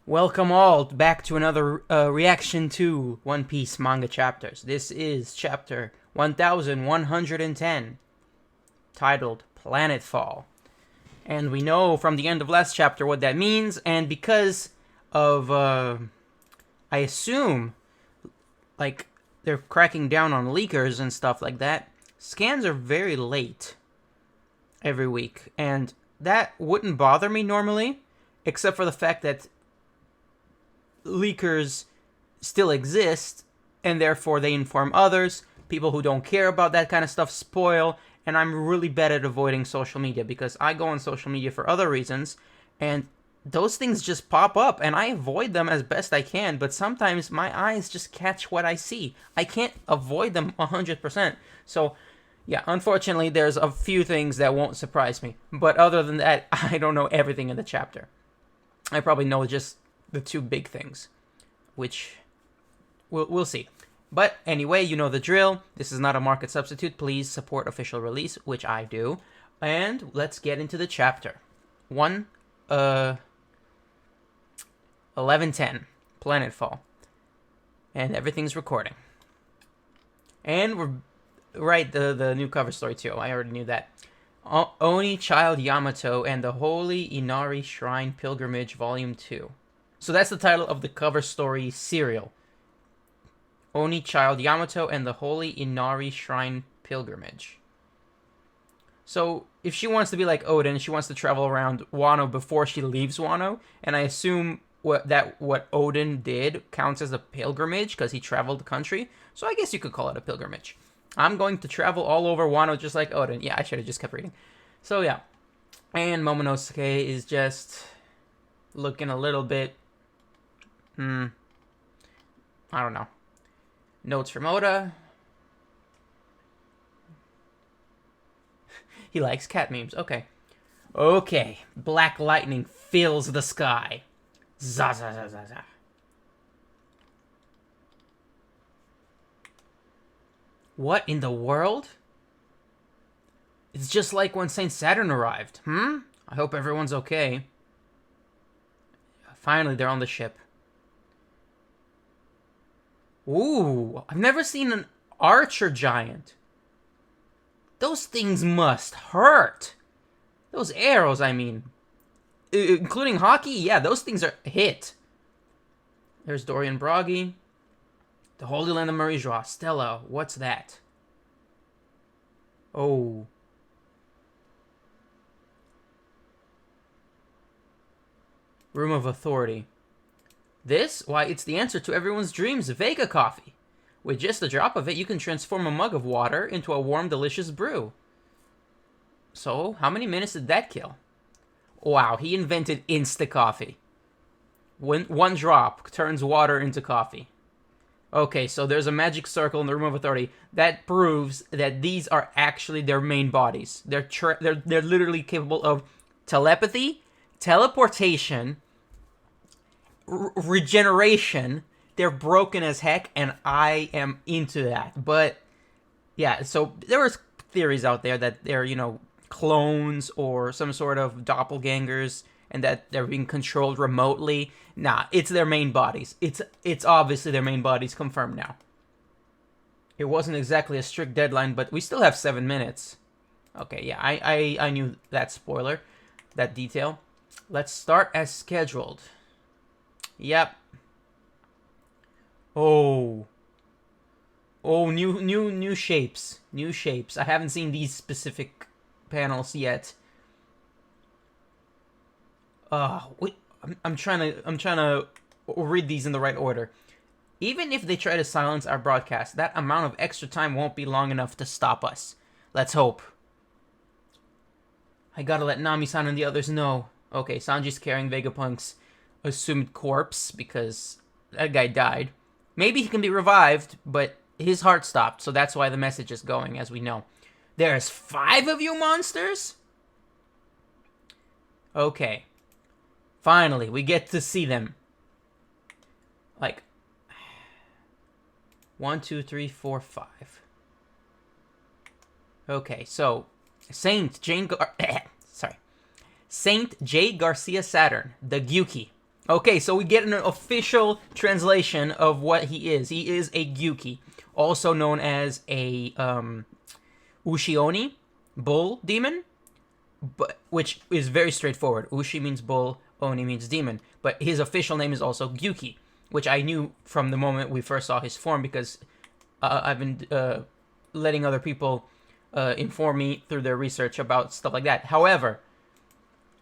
Welcome all back to another reaction to One Piece manga chapters. This is chapter 1110, titled Planetfall. And we know from the end of last chapter what that means, and because of, I assume, like, they're cracking down on leakers and stuff like that, scans are very late every week, and that wouldn't bother me normally, except for the fact that leakers still exist, and therefore they inform others. People who don't care about that kind of stuff spoil, and I'm really bad at avoiding social media because I go on social media for other reasons, and those things just pop up, and I avoid them as best I can, but sometimes my eyes just catch what I see. I can't avoid them 100%. So, yeah, unfortunately, there's a few things that won't surprise me. But other than that, I don't know everything in the chapter. I probably know just the two big things, which we'll see. But anyway, you know the drill. This is not a market substitute. Please support official release, which I do. And let's get into the chapter. 1110, Planetfall. And everything's recording. And we're right, the new cover story too. I already knew that. Oni Child Yamato and the Holy Inari Shrine Pilgrimage Volume 2. So that's the title of the cover story serial. Oni Child Yamato and the Holy Inari Shrine Pilgrimage. So if she wants to be like Odin, she wants to travel around Wano before she leaves Wano, and I assume what Odin did counts as a pilgrimage because he traveled the country. So I guess you could call it a pilgrimage. I'm going to travel all over Wano just like Odin. Yeah, I should have just kept reading. So yeah. And Momonosuke is just looking a little bit... I don't know. Notes from Oda. He likes cat memes. Okay. Okay. Black lightning fills the sky. Za za za za za. What in the world? It's just like when Saint Saturn arrived. I hope everyone's okay. Finally, they're on the ship. Ooh, I've never seen an archer giant. Those things must hurt. Those arrows, I mean. Including hockey? Yeah, those things are hit. There's Dorian Broggy. The Holy Land of Marie-Joie. Stella, what's that? Oh. Room of Authority. This? Why, it's the answer to everyone's dreams, Vega coffee. With just a drop of it, you can transform a mug of water into a warm, delicious brew. So, how many minutes did that kill? Wow, he invented Insta-Coffee. One drop turns water into coffee. Okay, so there's a magic circle in the Room of Authority. That proves that these are actually their main bodies. They're literally capable of telepathy, teleportation, regeneration. They're broken as heck, and I am into that. But yeah, so there was theories out there that they're, clones or some sort of doppelgangers, and that they're being controlled remotely. Nah, it's their main bodies. It's obviously their main bodies, confirmed now. It wasn't exactly a strict deadline, but we still have 7 minutes. Okay, yeah, I knew that spoiler, that detail. Let's start as scheduled. Yep. Oh, new shapes. New shapes. I haven't seen these specific panels yet. Wait, I'm trying to read these in the right order. Even if they try to silence our broadcast, that amount of extra time won't be long enough to stop us. Let's hope. I gotta let Nami-san and the others know. Okay, Sanji's carrying Vegapunk's assumed corpse because that guy died. Maybe he can be revived, but his heart stopped, so that's why the message is going, as we know. There's 5 of you monsters? Okay. Finally, we get to see them. Like, 1, 2, 3, 4, 5. Okay, so Saint J. Garcia Saturn, the Gyuki, Okay, so we get an official translation of what he is. He is a Gyuki, also known as a Ushioni, bull demon, but which is very straightforward. Ushi means bull, Oni means demon, but his official name is also Gyuki, which I knew from the moment we first saw his form because I've been letting other people inform me through their research about stuff like that. However,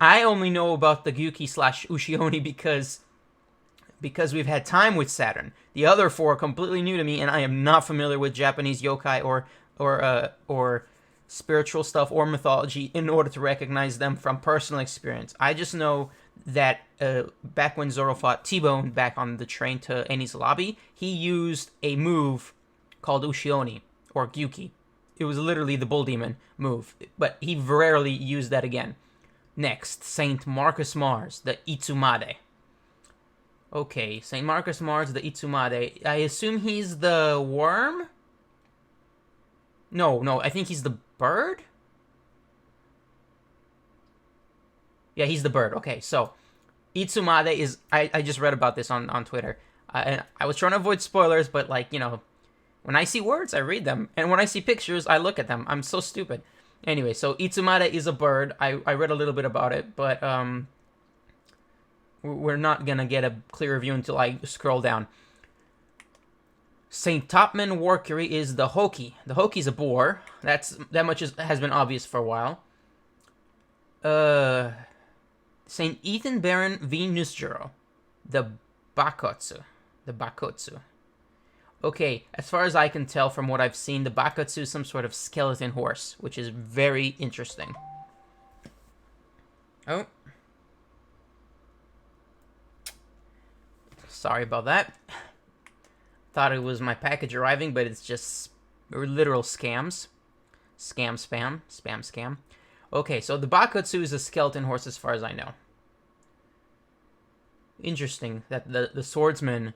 I only know about the Gyuki slash Ushioni because we've had time with Saturn. The other four are completely new to me, and I am not familiar with Japanese yokai or spiritual stuff or mythology in order to recognize them from personal experience. I just know that back when Zoro fought T-Bone back on the train to Eni's lobby, he used a move called Ushioni or Gyuki. It was literally the bull demon move, but he rarely used that again. Next, Saint Marcus Mars, the Itsumade. Okay, Saint Marcus Mars, the Itsumade. I assume he's the worm? No, I think he's the bird? Yeah, he's the bird. Okay, so Itsumade is... I just read about this on Twitter. I was trying to avoid spoilers, but, like, you know, when I see words, I read them. And when I see pictures, I look at them. I'm so stupid. Anyway, so Itsumade is a bird. I read a little bit about it, but we're not going to get a clear view until I scroll down. Saint Topman Warcury is the Hoki. The Hoki's a boar. That much has been obvious for a while. Saint Ethan Baron V. Nusjuro, the Bakotsu. The Bakotsu. Okay, as far as I can tell from what I've seen, the Bakotsu is some sort of skeleton horse, which is very interesting. Oh. Sorry about that. Thought it was my package arriving, but it's just literal scams. Spam. Okay, so the Bakotsu is a skeleton horse as far as I know. Interesting that the swordsman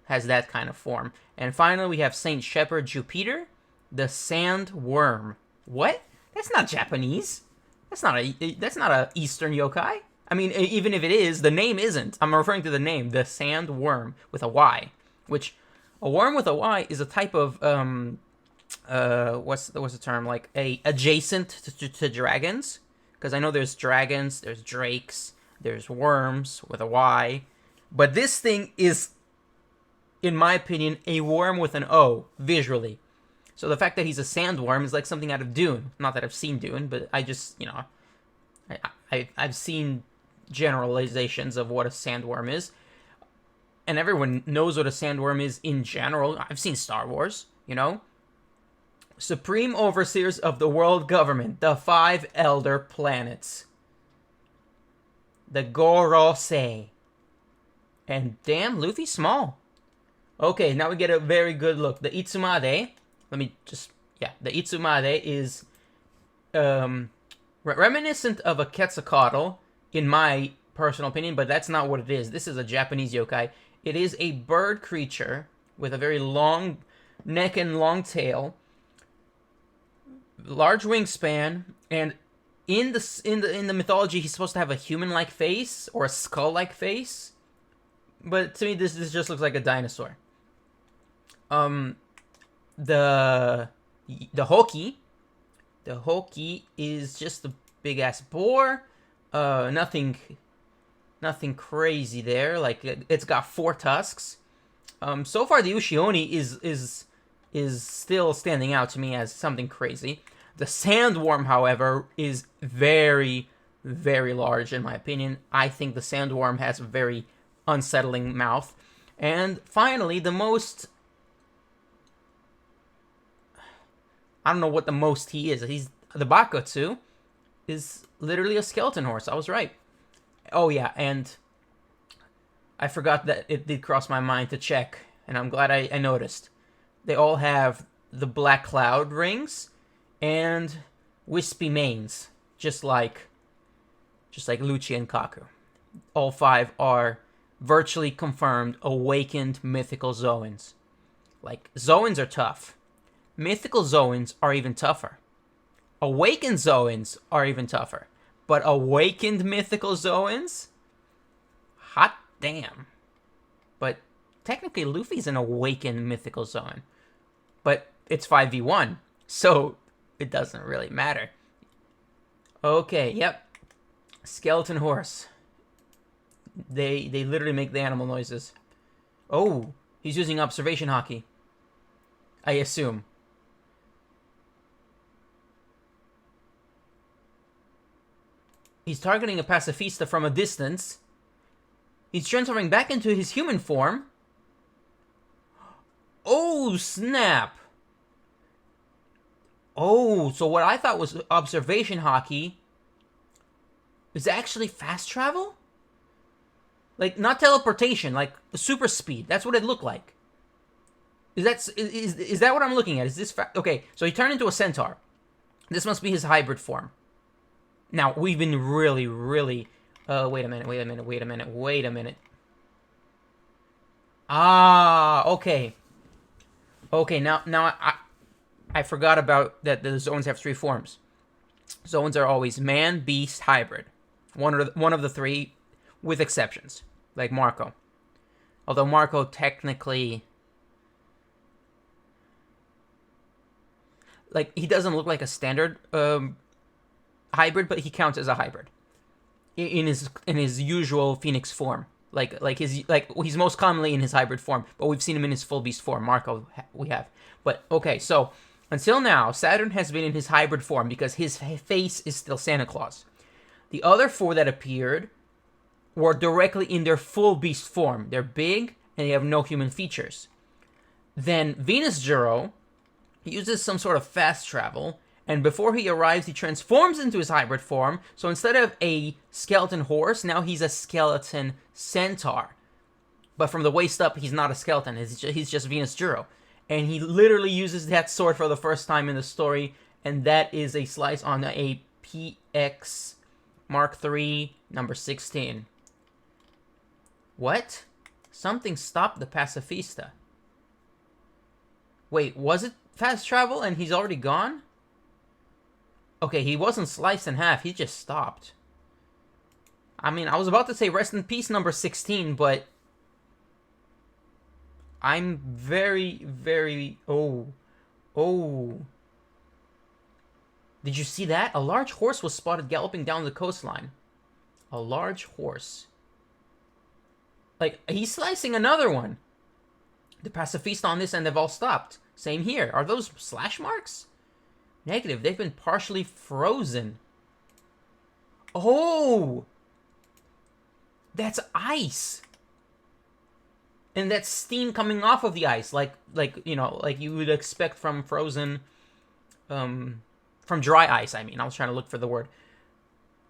has that kind of form. And finally, we have Saint Shepherd Jupiter, the sand worm. What? That's not Japanese. That's not a Eastern yokai. I mean, even if it is, the name isn't. I'm referring to the name, the sand worm with a Y, which a worm with a Y is a type of what's the term, like a adjacent to dragons, because I know there's dragons, there's drakes, there's worms with a Y, but this thing is, in my opinion, a worm with an O visually. So the fact that he's a sandworm is like something out of Dune. Not that I've seen Dune, but I just, you know, I've seen generalizations of what a sandworm is. And everyone knows what a sandworm is in general. I've seen Star Wars, you know. Supreme Overseers of the World Government, the 5 Elder Planets. The Gorosei. And damn, Luffy's small. Okay, now we get a very good look. The Itsumade, the Itsumade is reminiscent of a Quetzalcoatl, in my personal opinion, but that's not what it is. This is a Japanese yokai. It is a bird creature with a very long neck and long tail, large wingspan, and in the mythology, he's supposed to have a human-like face or a skull-like face. But to me, this just looks like a dinosaur. The Hoki is just a big ass boar. Nothing crazy there. Like, it's got 4 tusks. So far the Ushioni is still standing out to me as something crazy. The sandworm, however, is very, very large in my opinion. I think the sandworm has a very unsettling mouth. And finally, the most... I don't know what the most he is. He's the Bakotsu is literally a skeleton horse. I was right. Oh yeah, and I forgot that it did cross my mind to check, and I'm glad I noticed. They all have the black cloud rings and wispy manes, just like Lucci and Kaku. All 5 are virtually confirmed awakened mythical Zoans. Like, Zoans are tough. Mythical Zoans are even tougher. Awakened Zoans are even tougher. But awakened mythical Zoans? Hot Damn. But technically, Luffy's an awakened mythical zone. But it's 5v1, so it doesn't really matter. Okay, yep. Skeleton horse. They literally make the animal noises. Oh, he's using observation hockey. I assume. He's targeting a pacifista from a distance. He's transforming back into his human form. Oh, snap. Oh, so what I thought was observation hockey is actually fast travel? Like, not teleportation, like super speed. That's what it looked like. Is that what I'm looking at? Is this okay? So he turned into a centaur. This must be his hybrid form. Now we've been really. Wait a minute. Ah, okay. Okay, now I forgot about that. The zones have 3 forms. Zones are always man, beast, hybrid. One of the 3, with exceptions, like Marco. Although Marco technically, like, he doesn't look like a standard hybrid, but he counts as a hybrid in his usual Phoenix form. He's most commonly in his hybrid form, but we've seen him in his full beast form. Marco, we have. But okay, so until now, Saturn has been in his hybrid form because his face is still Santa Claus. The other 4 that appeared were directly in their full beast form. They're big and they have no human features. Then Venus Juro uses some sort of fast travel, and before he arrives, he transforms into his hybrid form. So instead of a skeleton horse, now he's a skeleton centaur. But from the waist up, he's not a skeleton. He's just Venus Juro. And he literally uses that sword for the first time in the story, and that is a slice on a PX Mark III, number 16. What? Something stopped the pacifista. Wait, was it fast travel and he's already gone? Okay, he wasn't sliced in half, he just stopped. I mean, I was about to say rest in peace number 16, but I'm very... Oh. Did you see that? A large horse was spotted galloping down the coastline. A large horse. Like, he's slicing another one. The pacifista on this end have all stopped. Same here. Are those slash marks? Negative. They've been partially frozen. Oh! That's ice! And that's steam coming off of the ice, like you would expect from frozen, from dry ice. I mean, I was trying to look for the word.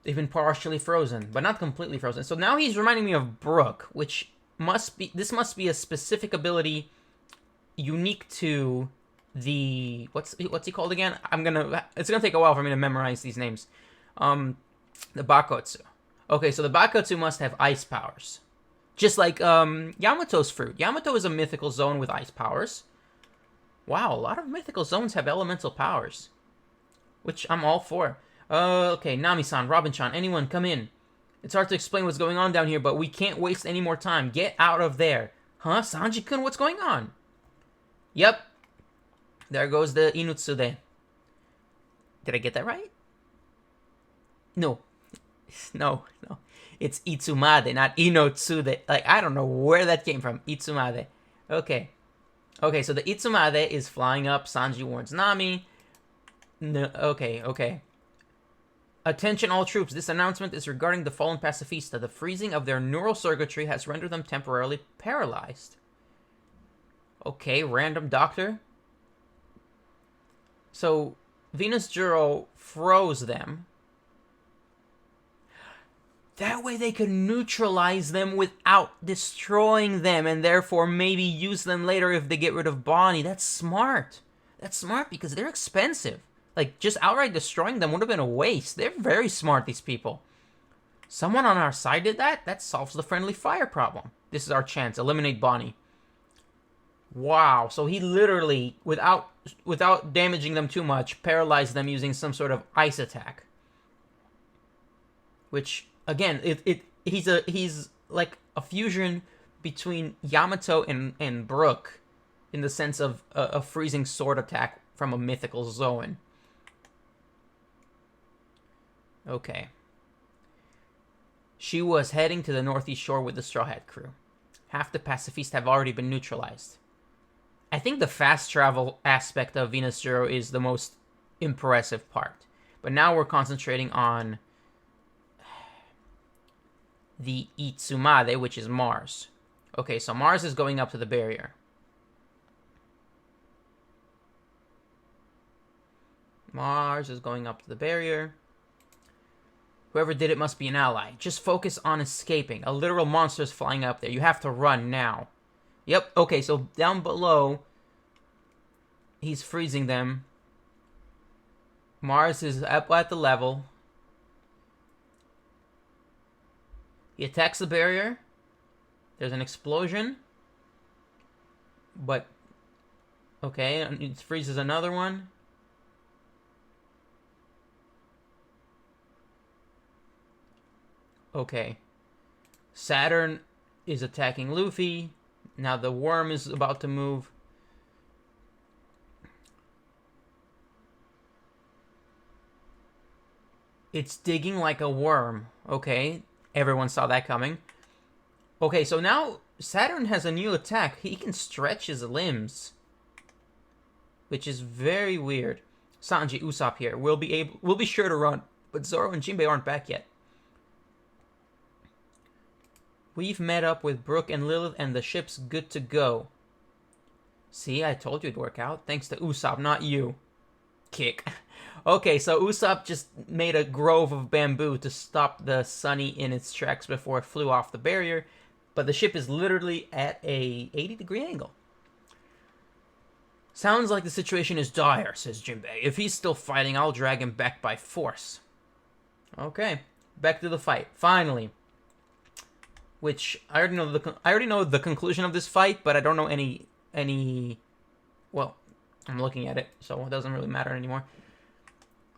They've been partially frozen, but not completely frozen. So now he's reminding me of Brook, which must be a specific ability unique to the what's he called again? It's gonna take a while for me to memorize these names. The Bakotsu. Okay, so the Bakotsu must have ice powers. Just like Yamato's fruit. Yamato is a mythical zone with ice powers. Wow, a lot of mythical zones have elemental powers. Which I'm all for. Okay, Nami-san, Robin-chan, anyone, come in. It's hard to explain what's going on down here, but we can't waste any more time. Get out of there. Huh, Sanji-kun, what's going on? Yep. There goes the Inutsude. Did I get that right? No. No. It's Itsumade, not Inotsude. Like, I don't know where that came from. Itsumade. Okay, so the Itsumade is flying up. Sanji warns Nami. No, okay. Attention all troops. This announcement is regarding the fallen pacifista. The freezing of their neural circuitry has rendered them temporarily paralyzed. Okay, random doctor. So, Venus Juro froze them. That way they could neutralize them without destroying them, and therefore maybe use them later if they get rid of Bonnie. That's smart. That's smart because they're expensive. Like, just outright destroying them would have been a waste. They're very smart, these people. Someone on our side did that? That solves the friendly fire problem. This is our chance. Eliminate Bonnie. Wow. So he literally, without damaging them too much, paralyzed them using some sort of ice attack. Which... Again, he's like a fusion between Yamato and Brook in the sense of a freezing sword attack from a mythical Zoan. Okay. She was heading to the northeast shore with the Straw Hat crew. Half the pacifist have already been neutralized. I think the fast travel aspect of Venus Zero is the most impressive part. But now we're concentrating on the Itsumade, which is Mars. Okay, so Mars is going up to the barrier. Mars is going up to the barrier. Whoever did it must be an ally. Just focus on escaping. A literal monster is flying up there. You have to run now. Yep, okay, so down below, he's freezing them. Mars is up at the level. He attacks the barrier. There's an explosion. But, okay, it freezes another one. Okay. Saturn is attacking Luffy. Now the worm is about to move. It's digging like a worm. Okay. Everyone saw that coming. Okay, so now Saturn has a new attack. He can stretch his limbs, which is very weird. Sanji, Usopp here. We'll be sure to run, but Zoro and Jinbei aren't back yet. We've met up with Brook and Lilith, and the ship's good to go. See, I told you it'd work out. Thanks to Usopp, not you. Kick. Okay, so Usopp just made a grove of bamboo to stop the Sunny in its tracks before it flew off the barrier, but the ship is literally at a 80-degree angle. Sounds like the situation is dire, says Jinbei. If he's still fighting, I'll drag him back by force. Okay, back to the fight. Finally. Which, I already know the conclusion of this fight, but I don't know any... Well, I'm looking at it, so it doesn't really matter anymore.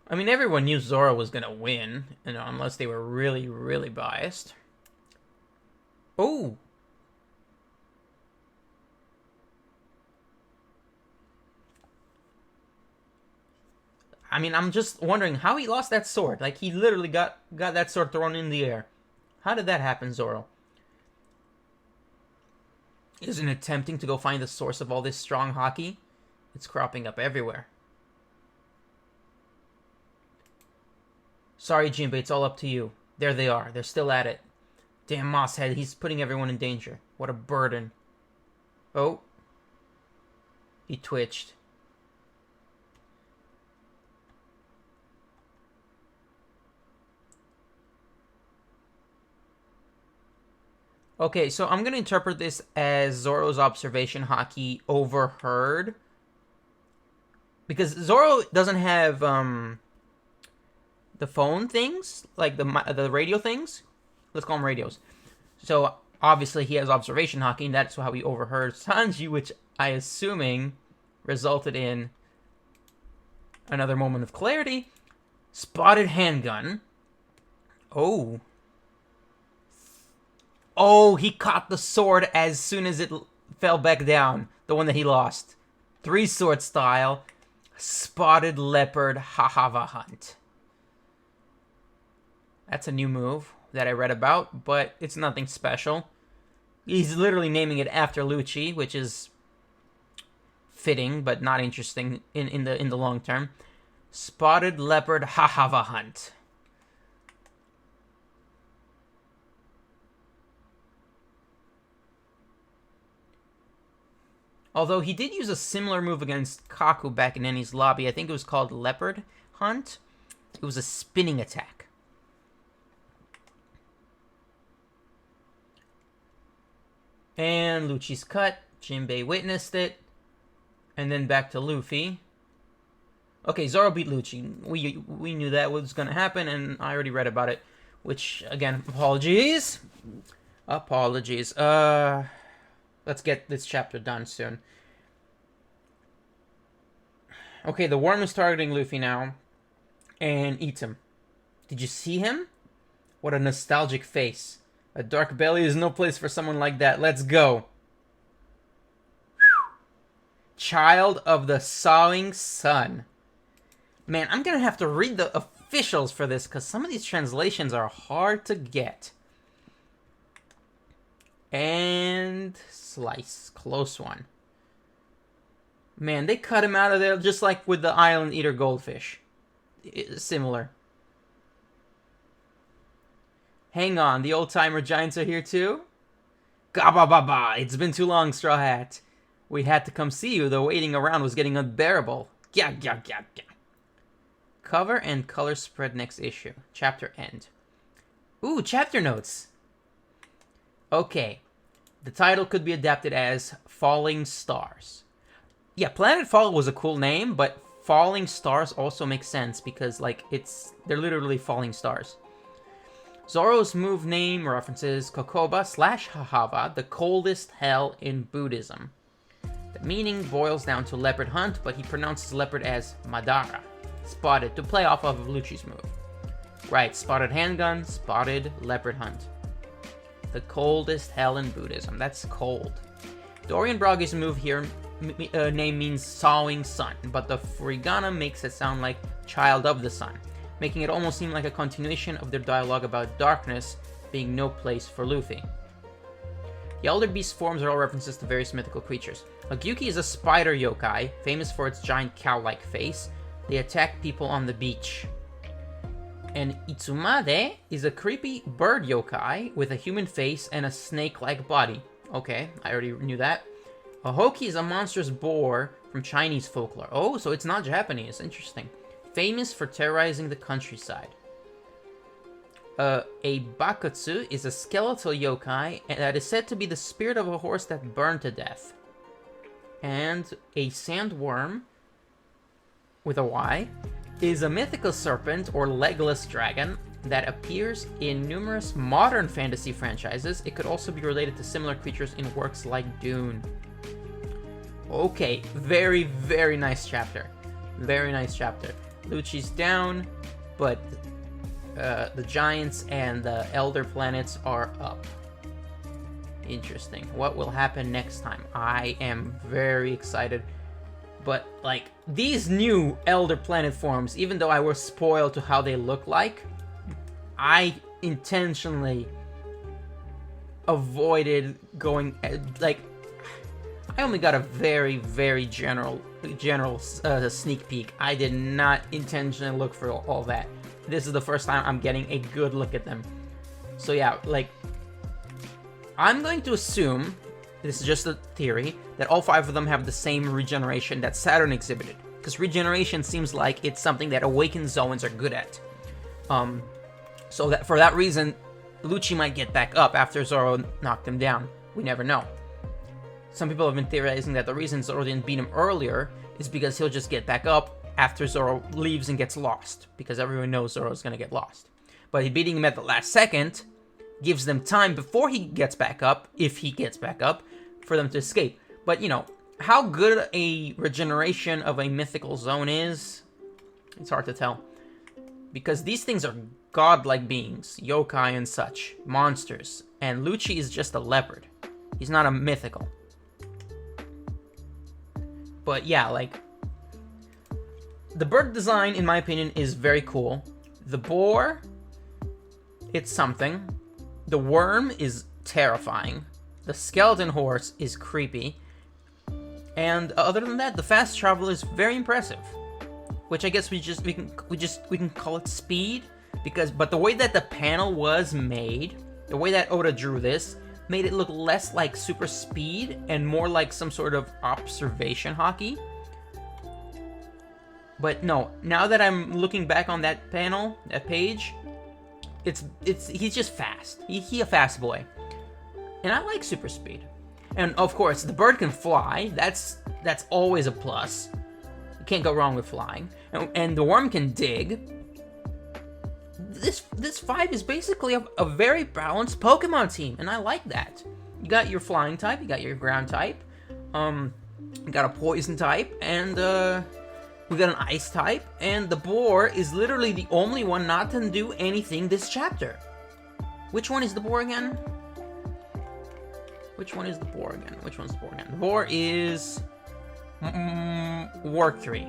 I mean, everyone knew Zoro was gonna win, you know, unless they were really, really biased. Oh! I mean, I'm just wondering how he lost that sword. Like, he literally got that sword thrown in the air. How did that happen, Zoro? Isn't it tempting to go find the source of all this strong haki? It's cropping up everywhere. Sorry, Jinbei, it's all up to you. There they are. They're still at it. Damn Mosshead, he's putting everyone in danger. What a burden. Oh. He twitched. Okay, so I'm going to interpret this as Zoro's observation haki overheard. Because Zoro doesn't have the phone things, like the radio things. Let's call them radios. So obviously he has observation haki, and that's how he overheard Sanji, which I assuming resulted in another moment of clarity. Spotted handgun. Oh. Oh, he caught the sword as soon as it fell back down. The one that he lost. 3-sword style. Spotted leopard Hahava hunt. That's a new move that I read about, but it's nothing special. He's literally naming it after Lucci, which is fitting, but not interesting in the long term. Spotted leopard Hahava hunt. Although he did use a similar move against Kaku back in Eni's lobby. I think it was called Leopard Hunt. It was a spinning attack. And Lucci's cut. Jinbei witnessed it. And then back to Luffy. Okay, Zoro beat Lucci. We knew that was going to happen, and I already read about it. Which, again, apologies. Apologies. Let's get this chapter done soon. Okay, the worm is targeting Luffy now. And eats him. Did you see him? What a nostalgic face. A dark belly is no place for someone like that. Let's go. Child of the Sawing Sun. Man, I'm gonna have to read the officials for this because some of these translations are hard to get. And slice. Close one. Man, they cut him out of there just like with the Island Eater Goldfish. Similar. Hang on, the old-timer giants are here too? Gaba-ba-ba, it's been too long, Straw Hat. We had to come see you, the waiting around was getting unbearable. Gya, gya, gya, gya. Cover and color spread next issue. Chapter end. Ooh, chapter notes. Okay. The title could be adapted as Falling Stars. Yeah, Planet Fall was a cool name, but Falling Stars also makes sense because, like, they're literally falling stars. Zoro's move name references Kokoba/Hahava, the coldest hell in Buddhism. The meaning boils down to leopard hunt, but he pronounces leopard as Madara. Spotted, to play off of Lucci's move. Right, spotted handgun, spotted leopard hunt. The coldest hell in Buddhism. That's cold. Dorian Bragi's move here name means sawing sun, but the furigana makes it sound like child of the sun, making it almost seem like a continuation of their dialogue about darkness being no place for Luffy. The Elder Beast forms are all references to various mythical creatures. Agyuki is a spider yokai, famous for its giant cow-like face. They attack people on the beach. And Itsumade is a creepy bird yokai with a human face and a snake-like body. Okay, I already knew that. A Hoki is a monstrous boar from Chinese folklore. Oh, so it's not Japanese. Interesting. Famous for terrorizing the countryside. A Bakutsu is a skeletal yokai that is said to be the spirit of a horse that burned to death. And a sandworm, with a Y, is a mythical serpent or legless dragon that appears in numerous modern fantasy franchises. It could also be related to similar creatures in works like Dune. Okay, very, very nice chapter. Very nice chapter. Lucci's down, but the giants and the elder planets are up. Interesting. What will happen next time? I am very excited. But, like, these new elder planet forms, even though I was spoiled to how they look like, I intentionally avoided going, like, I only got a very, very general sneak peek. I did not intentionally look for all that. This is the first time I'm getting a good look at them. So yeah, like, I'm going to assume, this is just a theory, that all 5 of them have the same regeneration that Saturn exhibited. Because regeneration seems like it's something that awakened Zoans are good at. So that for that reason, Lucci might get back up after Zoro knocked him down. We never know. Some people have been theorizing that the reason Zoro didn't beat him earlier is because he'll just get back up after Zoro leaves and gets lost, because everyone knows Zoro's gonna get lost. But beating him at the last second gives them time before he gets back up, if he gets back up, for them to escape. But, you know, how good a regeneration of a mythical zone is, it's hard to tell. Because these things are godlike beings, yokai and such, monsters, and Lucci is just a leopard. He's not a mythical. But yeah, like, the bird design, in my opinion, is very cool. The boar, it's something. The worm is terrifying. The skeleton horse is creepy. And other than that, the fast travel is very impressive. Which I guess we can call it speed, but the way that the panel was made, the way that Oda drew this, made it look less like super speed and more like some sort of observation hockey. But no, now that I'm looking back on that panel, that page, he's just fast. He a fast boy. And I like super speed. And of course, the bird can fly. That's always a plus. You can't go wrong with flying. And the worm can dig. This 5 is basically a very balanced Pokemon team, and I like that. You got your flying type, you got your ground type, you got a poison type, and we got an ice type, and the boar is literally the only one not to do anything this chapter. Which one is the boar again? Which one is the boar again? Which one's the boar again? The boar is... Mercury.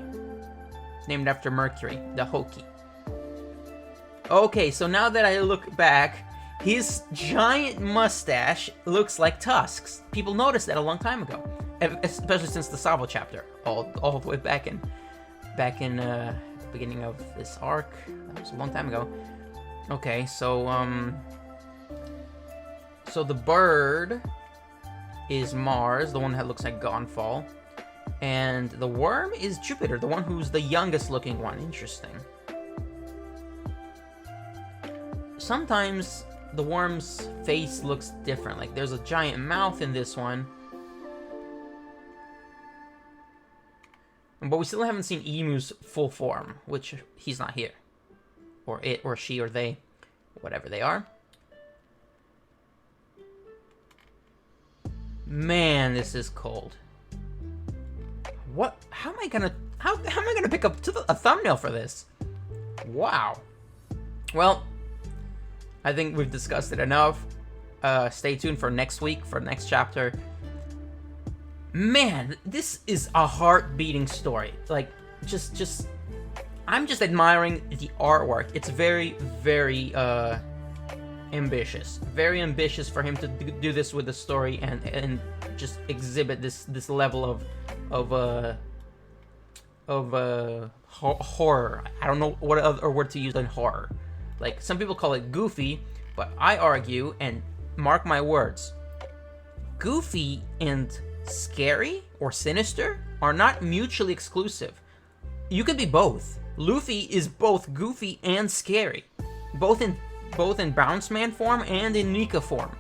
Named after Mercury, the Hoki. Okay, so now that I look back, his giant mustache looks like tusks. People noticed that a long time ago, especially since the Starfall chapter, all the way back in beginning of this arc. That was a long time ago. Okay, so the bird is Mars, the one that looks like Gonfall, and the worm is Jupiter, the one who's the youngest looking one. Interesting. Sometimes the worm's face looks different. Like there's a giant mouth in this one. But we still haven't seen Emu's full form, which he's not here. Or it, or she, or they. Whatever they are. Man, this is cold. What? How am I gonna pick up a thumbnail for this? Wow. Well, I think we've discussed it enough. Stay tuned for next week, for next chapter. Man, this is a heart-beating story. Like, I'm just admiring the artwork. It's very, very ambitious. Very ambitious for him to do this with the story and just exhibit this level of horror. I don't know what other word to use than horror. Like, some people call it goofy, but I argue, and mark my words, goofy and scary or sinister are not mutually exclusive. You can be both. Luffy is both goofy and scary, both in Bounce Man form and in Nika form.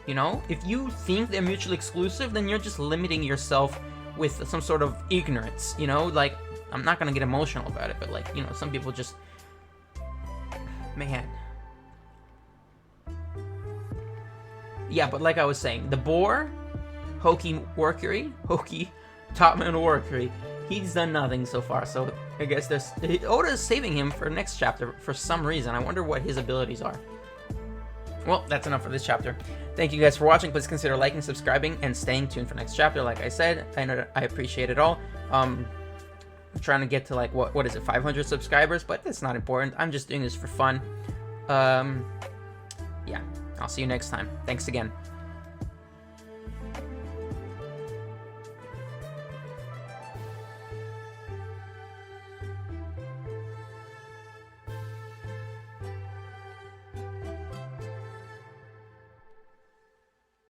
You know, if you think they're mutually exclusive, then you're just limiting yourself with some sort of ignorance. You know, like, I'm not gonna get emotional about it, but like, you know, some people just, man. Yeah, but like I was saying, the boar, Hoki Topman Mercury, he's done nothing so far, so I guess Oda is saving him for next chapter for some reason. I wonder what his abilities are. Well, that's enough for this chapter. Thank you guys for watching. Please consider liking, subscribing, and staying tuned for next chapter. Like I said, I appreciate it all. I'm trying to get to, like, what is it, 500 subscribers, but that's not important. I'm just doing this for fun. Yeah, I'll see you next time. Thanks again.